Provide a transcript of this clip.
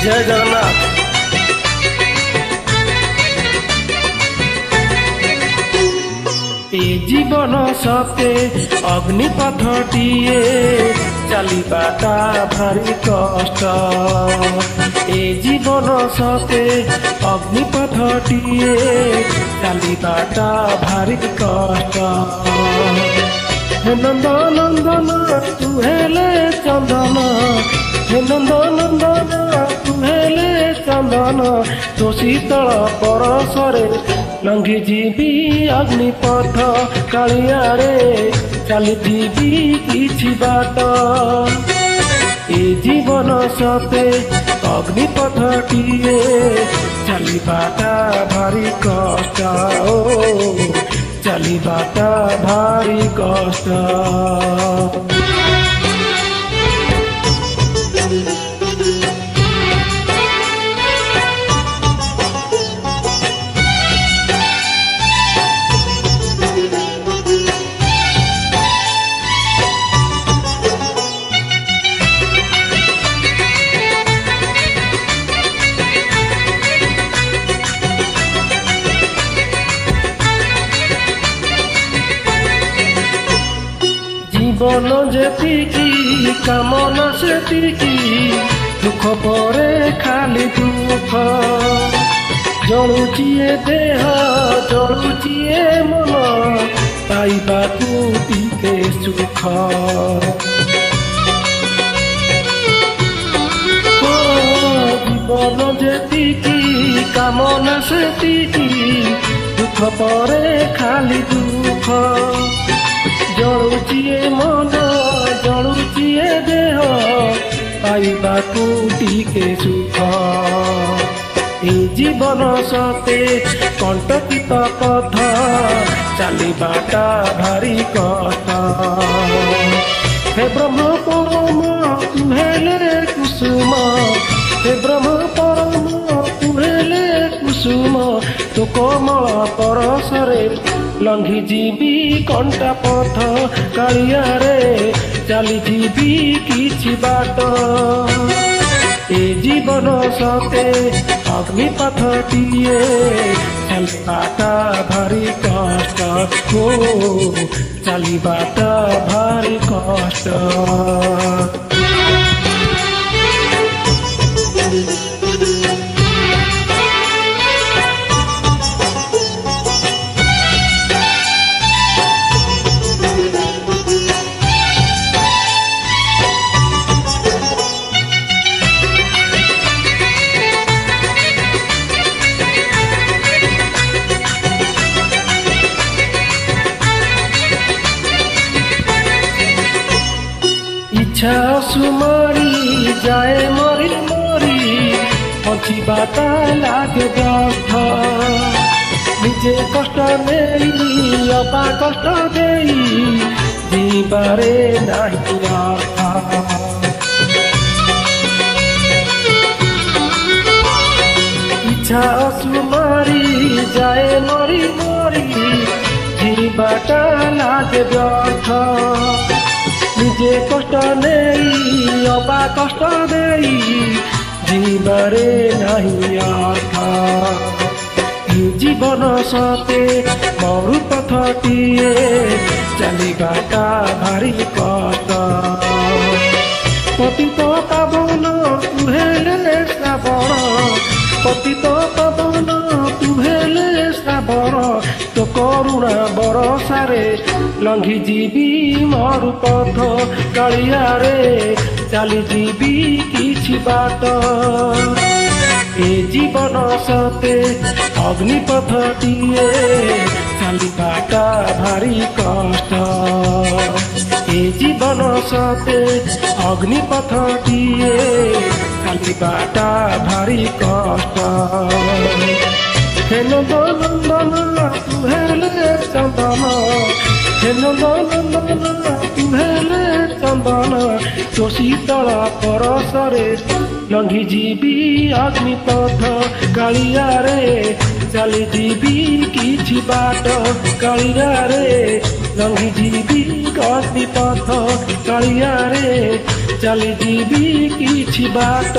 जय जगन्नाथ। ए जीवन सते अग्निपथटिए चलिबाटा भारी कष्ट। ए जीवन सते अग्निपथटिए चलिबाटा भारी कष्ट। हे नंदनंदन तू हेले चंदन, हे नंदनंदन तू हेले चंदन, तो शीतल परसरे लंघी जीवी अग्निपथ कालियारे चलिथी किछि बाट। ए जीवन सते अग्निपथटिए चलिबाटा भारी कष्ट। ओ चलिबाटा भारी कष्ट। जीवन जेतिकी कामना सेतिकी, दुख परे खाली दुख। जलुची ए देह जलुची ए मन, पाइबाकु टिके सुख। जीवन जेतिकी कामना सेतिकी, दुख परे खाली दुख। जलुची ए मन जलुची ए देह, पाइबाकु टिके सुख। ए जीवन सते कंटकित पथ चलिबाटा भारी कष्ट। हे ब्रह्म परम तू हेले कुसुम, हे ब्रह्म परम तू हेले कुसुम, तो कोमल परसरे लंघी जीवी कंटा पथ कालियारे चलिथी किछि बाट। ए जीवन सते अग्निपथटिए चलिबाटा भारी कष्ट। हो चलिबाटा भारी कष्ट। इच्छा सुमारी जाए मरी मरी, बचिबाटा लागे व्यर्थ। निजे कष्ट नेई अपा कष्ट देई, जीवारे नाही अर्थ। इच्छा सुमारी जाए मरी मरी, जीवाटा लागे व्यर्थ। निजे कष्ट नेई अपा कष्ट देई, जीवारे नाही अर्थ। ए जीवन सते मरुपथटिए चलिबाटा भारी कष्ट। पतित पावन तू हेले श्रावण, पतित पावन तू हेले श्रावण, तो करुणा बरसारे लंघी जीवी मरुपथ कालियारे चलिथी किछि बाट। ए जीवन सते अग्निपथटिए चलिबाटा भारी कष्ट। ए जीवन सते अग्निपथटिए चलिबाटा भारी कष्ट। हे नंदनंदन तू हेले चंदन, हे नंदनंदन तू हेले चंदन, तो शीतल परसरे लंघी जीवी अग्निपथ कालियारे चलिथी किछि बाट। कालियारे लंघी जीवी अग्निपथ कालियारे चली जीवी किछि बाट।